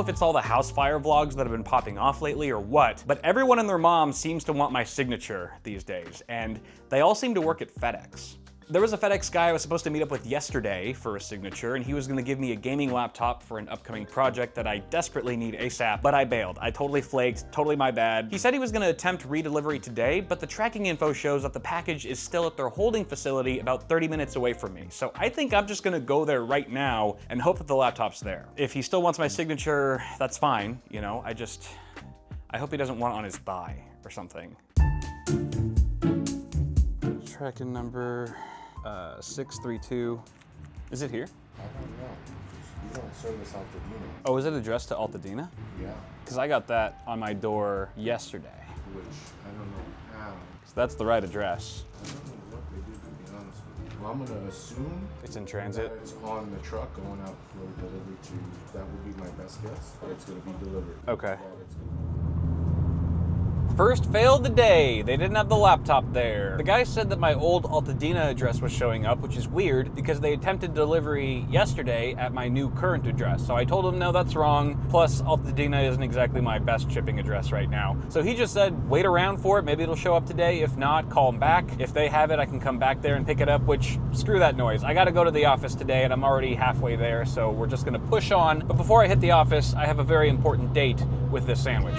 if it's all the house fire vlogs that have been popping off lately or what, but everyone and their mom seems to want my signature these days, and they all seem to work at FedEx. There was a FedEx guy I was supposed to meet up with yesterday for a signature, and he was gonna give me a gaming laptop for an upcoming project that I desperately need ASAP, but I bailed. I totally flaked, totally my bad. He said he was gonna attempt redelivery today, but the tracking info shows that the package is still at their holding facility about 30 minutes away from me. So I think I'm just gonna go there right now and hope that the laptop's there. If he still wants my signature, that's fine, you know, I hope he doesn't want it on his thigh or something. Tracking number 632. Is it here? I don't know. You don't service Altadena. Oh, is it addressed to Altadena? Yeah. Because I got that on my door yesterday. Which, I don't know how. So that's the right address. I don't know what they do, to be honest with you. Well, I'm gonna assume It's in transit. that it's on the truck going out for delivery to, that would be my best guess. It's gonna be delivered. Okay. First failed the day. They didn't have the laptop there. The guy said that my old Altadena address was showing up, which is weird because they attempted delivery yesterday at my new current address. So I told him, no, that's wrong. Plus, Altadena isn't exactly my best shipping address right now. So he just said, wait around for it. Maybe it'll show up today. If not, call him back. If they have it, I can come back there and pick it up, which screw that noise. I gotta go to the office today and I'm already halfway there. So we're just gonna push on. But before I hit the office, I have a very important date with this sandwich.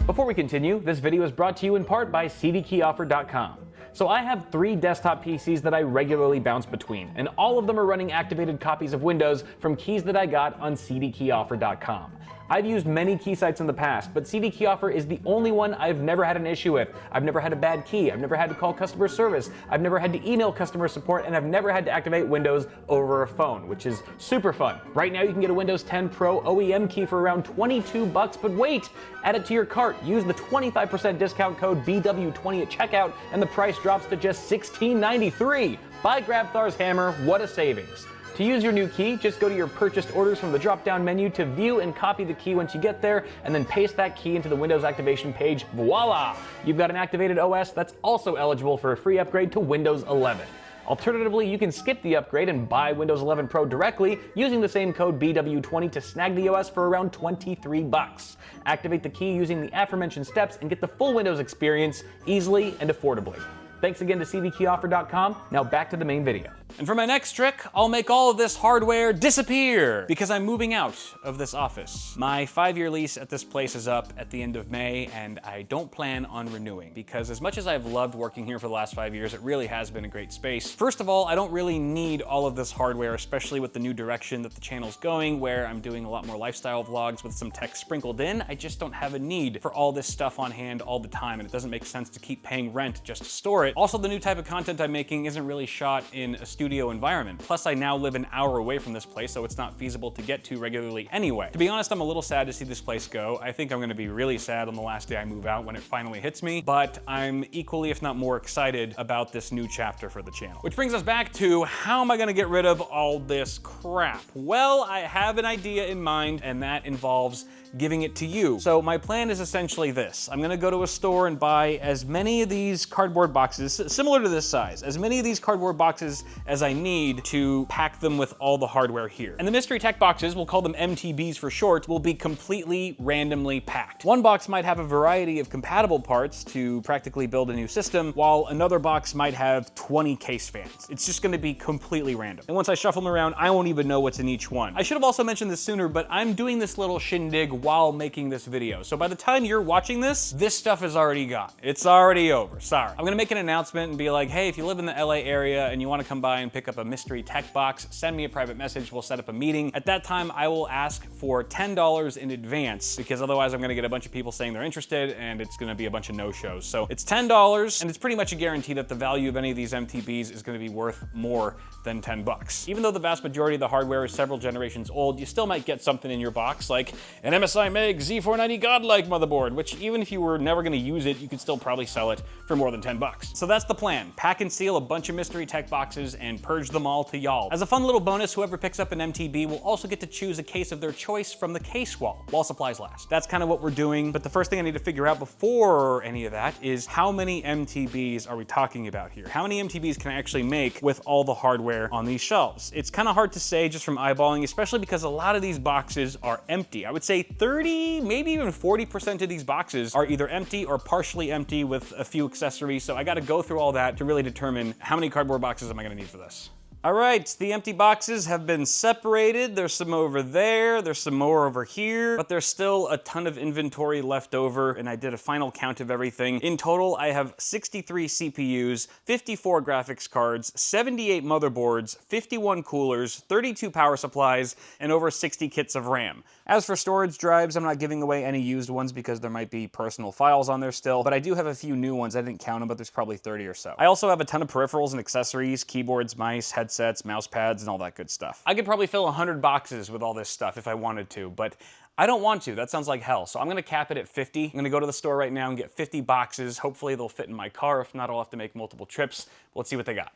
Before we continue, this video is brought to you in part by CDKeyOffer.com. So I have 3 desktop PCs that I regularly bounce between, and all of them are running activated copies of Windows from keys that I got on CDKeyOffer.com. I've used many key sites in the past, but CDKeyOffer is the only one I've never had an issue with. I've never had a bad key, I've never had to call customer service, I've never had to email customer support, and I've never had to activate Windows over a phone, which is super fun. Right now you can get a Windows 10 Pro OEM key for around $22, but wait! Add it to your cart, use the 25% discount code BW20 at checkout, and the price drops to just $16.93. Buy Grabthar's hammer, what a savings. To use your new key, just go to your purchased orders from the drop-down menu to view and copy the key once you get there, and then paste that key into the Windows activation page. Voila! You've got an activated OS that's also eligible for a free upgrade to Windows 11. Alternatively, you can skip the upgrade and buy Windows 11 Pro directly using the same code BW20 to snag the OS for around $23. Activate the key using the aforementioned steps and get the full Windows experience easily and affordably. Thanks again to CDKeyOffer.com. Now back to the main video. And for my next trick, I'll make all of this hardware disappear because I'm moving out of this office. My 5-year lease at this place is up at the end of May, and I don't plan on renewing because as much as I've loved working here for the last 5 years, it really has been a great space. First of all, I don't really need all of this hardware, especially with the new direction that the channel's going, where I'm doing a lot more lifestyle vlogs with some tech sprinkled in. I just don't have a need for all this stuff on hand all the time, and it doesn't make sense to keep paying rent just to store it. Also, the new type of content I'm making isn't really shot in a studio environment. Plus, I now live an hour away from this place, so it's not feasible to get to regularly anyway. To be honest, I'm a little sad to see this place go. I think I'm gonna be really sad on the last day I move out when it finally hits me, but I'm equally, if not more, excited about this new chapter for the channel. Which brings us back to, how am I gonna get rid of all this crap? Well, I have an idea in mind, and that involves giving it to you. So my plan is essentially this. I'm gonna go to a store and buy as many of these cardboard boxes, similar to this size, as many of these cardboard boxes as I need to pack them with all the hardware here. And the mystery tech boxes, we'll call them MTBs for short, will be completely randomly packed. One box might have a variety of compatible parts to practically build a new system, while another box might have 20 case fans. It's just gonna be completely random. And once I shuffle them around, I won't even know what's in each one. I should have also mentioned this sooner, but I'm doing this little shindig while making this video. So by the time you're watching this stuff is already gone. It's already over, sorry. I'm gonna make an announcement and be like, hey, if you live in the LA area and you wanna come by and pick up a mystery tech box, send me a private message, we'll set up a meeting. At that time, I will ask for $10 in advance because otherwise I'm gonna get a bunch of people saying they're interested and it's gonna be a bunch of no-shows. So it's $10 and it's pretty much a guarantee that the value of any of these MTBs is gonna be worth more than 10 bucks. Even though the vast majority of the hardware is several generations old, you still might get something in your box like an MSI Meg Z490 Godlike motherboard, which even if you were never gonna use it, you could still probably sell it for more than 10 bucks. So that's the plan. Pack and seal a bunch of mystery tech boxes and and purge them all to y'all. As a fun little bonus, whoever picks up an MTB will also get to choose a case of their choice from the case wall while supplies last. That's kind of what we're doing, but the first thing I need to figure out before any of that is how many MTBs are we talking about here? How many MTBs can I actually make with all the hardware on these shelves? It's kind of hard to say just from eyeballing, especially because a lot of these boxes are empty. I would say 30, maybe even 40% of these boxes are either empty or partially empty with a few accessories. So I got to go through all that to really determine how many cardboard boxes am I going to need for this. All right, the empty boxes have been separated. There's some over there, there's some more over here, but there's still a ton of inventory left over, and I did a final count of everything. In total, I have 63 CPUs, 54 graphics cards, 78 motherboards, 51 coolers, 32 power supplies, and over 60 kits of RAM. As for storage drives, I'm not giving away any used ones because there might be personal files on there still, but I do have a few new ones. I didn't count them, but there's probably 30 or so. I also have a ton of peripherals and accessories, keyboards, mice, headsets, mouse pads, and all that good stuff. I could probably fill 100 boxes with all this stuff if I wanted to, but I don't want to. That sounds like hell. So I'm gonna cap it at 50. I'm gonna go to the store right now and get 50 boxes. Hopefully they'll fit in my car. If not, I'll have to make multiple trips. Let's see what they got.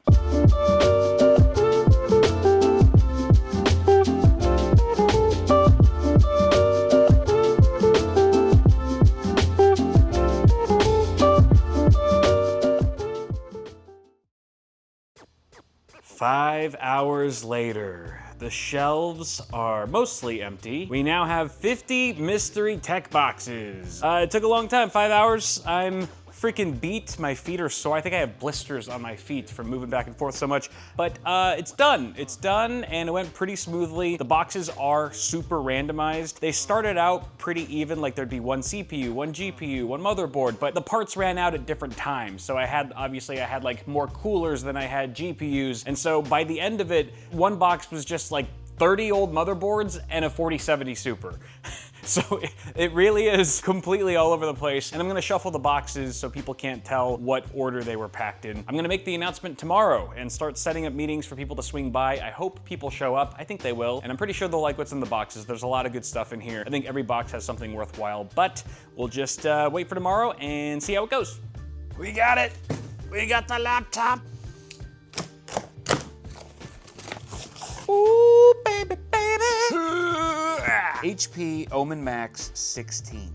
5 hours later, the shelves are mostly empty. We now have 50 mystery tech boxes. It took a long time, 5 hours. I'm freaking beat. My feet are sore. I think I have blisters on my feet from moving back and forth so much, but it's done. It's done, and it went pretty smoothly. The boxes are super randomized. They started out pretty even, like there'd be one CPU, one GPU, one motherboard, but the parts ran out at different times. So obviously I had like more coolers than I had GPUs, and so by the end of it, one box was just like 30 old motherboards and a 4070 Super. So it really is completely all over the place, and I'm gonna shuffle the boxes so people can't tell what order they were packed in. I'm gonna make the announcement tomorrow and start setting up meetings for people to swing by. I hope people show up. I think they will, and I'm pretty sure they'll like what's in the boxes. There's a lot of good stuff in here. I think every box has something worthwhile, but we'll just wait for tomorrow and see how it goes. We got it. We got the laptop. Ooh, baby, baby. HP Omen Max 16.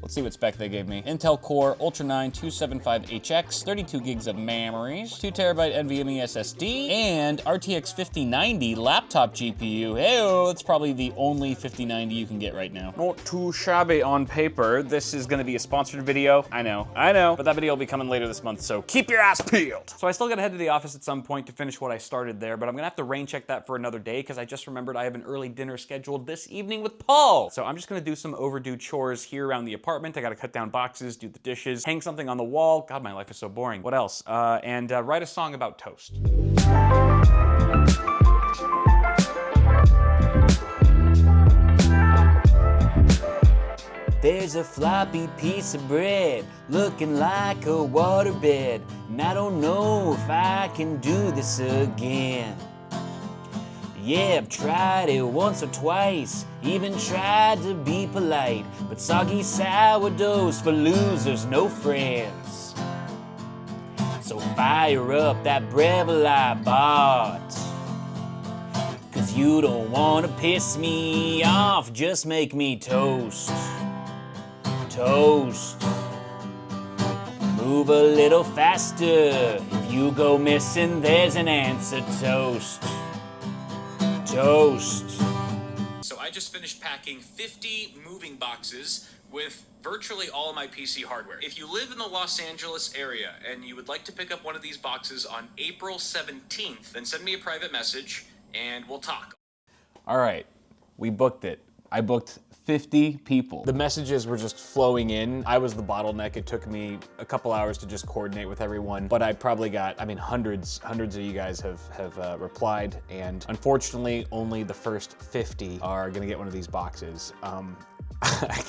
Let's see what spec they gave me. Intel Core Ultra 9 275HX, 32 gigs of memories, 2 terabyte NVMe SSD, and RTX 5090 laptop GPU. Hey-oh, that's probably the only 5090 you can get right now. Not too shabby on paper. This is gonna be a sponsored video. I know, but that video will be coming later this month, so keep your ass peeled. So I still gotta head to the office at some point to finish what I started there, but I'm gonna have to rain check that for another day because I just remembered I have an early dinner scheduled this evening with Paul. So I'm just gonna do some overdue chores here around the apartment. I gotta cut down boxes, do the dishes, hang something on the wall. God, my life is so boring. What else? And write a song about toast. There's a floppy piece of bread looking like a waterbed, and I don't know if I can do this again. Yeah, I've tried it once or twice, even tried to be polite, but soggy sourdough's for losers, no friends. So fire up that Breville I bought, 'cause you don't wanna piss me off, just make me toast. Toast. Move a little faster, if you go missing there's an answer, toast. Toast. So I just finished packing 50 moving boxes with virtually all of my PC hardware. If you live in the Los Angeles area and you would like to pick up one of these boxes on April 17th, then send me a private message and we'll talk. All right, we booked it. I booked 50 people. The messages were just flowing in. I was the bottleneck. It took me a couple hours to just coordinate with everyone, but I probably got, hundreds of you guys have replied, and unfortunately, only the first 50 are gonna get one of these boxes. I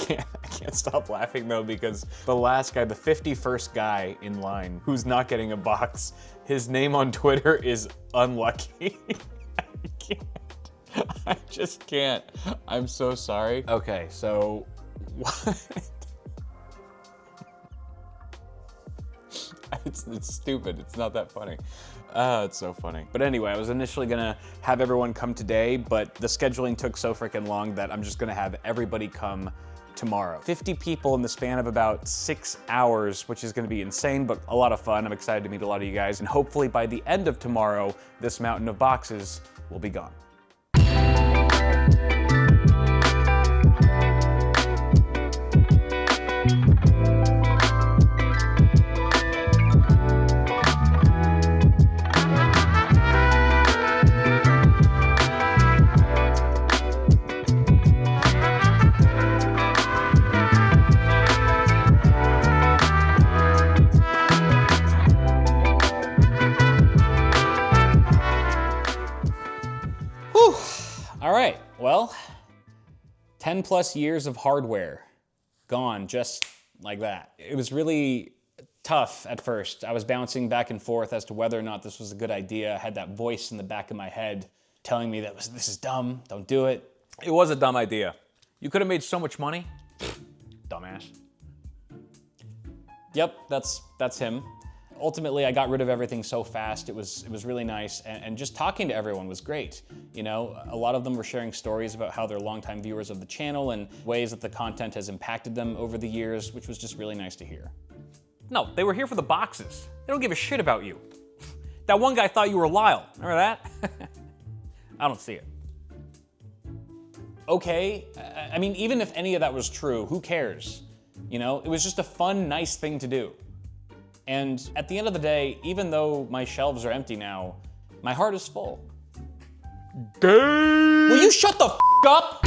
can't stop laughing though, because the last guy, the 51st guy in line who's not getting a box, his name on Twitter is Unlucky. I can't. I just can't. I'm so sorry. Okay, so what? It's stupid. It's not that funny. It's so funny. But anyway, I was initially gonna have everyone come today, but the scheduling took so freaking long that I'm just gonna have everybody come tomorrow. 50 people in the span of about 6 hours, which is gonna be insane, but a lot of fun. I'm excited to meet a lot of you guys, and hopefully by the end of tomorrow, this mountain of boxes will be gone. All right, well, 10 plus years of hardware gone just like that. It was really tough at first. I was bouncing back and forth as to whether or not this was a good idea. I had that voice in the back of my head telling me that this is dumb, don't do it. It was a dumb idea. You could have made so much money. Dumbass. Yep, that's him. Ultimately, I got rid of everything so fast. It was really nice, and just talking to everyone was great. You know, a lot of them were sharing stories about how they're longtime viewers of the channel and ways that the content has impacted them over the years, which was just really nice to hear. No, they were here for the boxes. They don't give a shit about you. That one guy thought you were Lyle. Remember that? I don't see it. Okay, I mean, even if any of that was true, who cares? You know, it was just a fun, nice thing to do. And at the end of the day, even though my shelves are empty now, my heart is full. Will you shut the f*** up?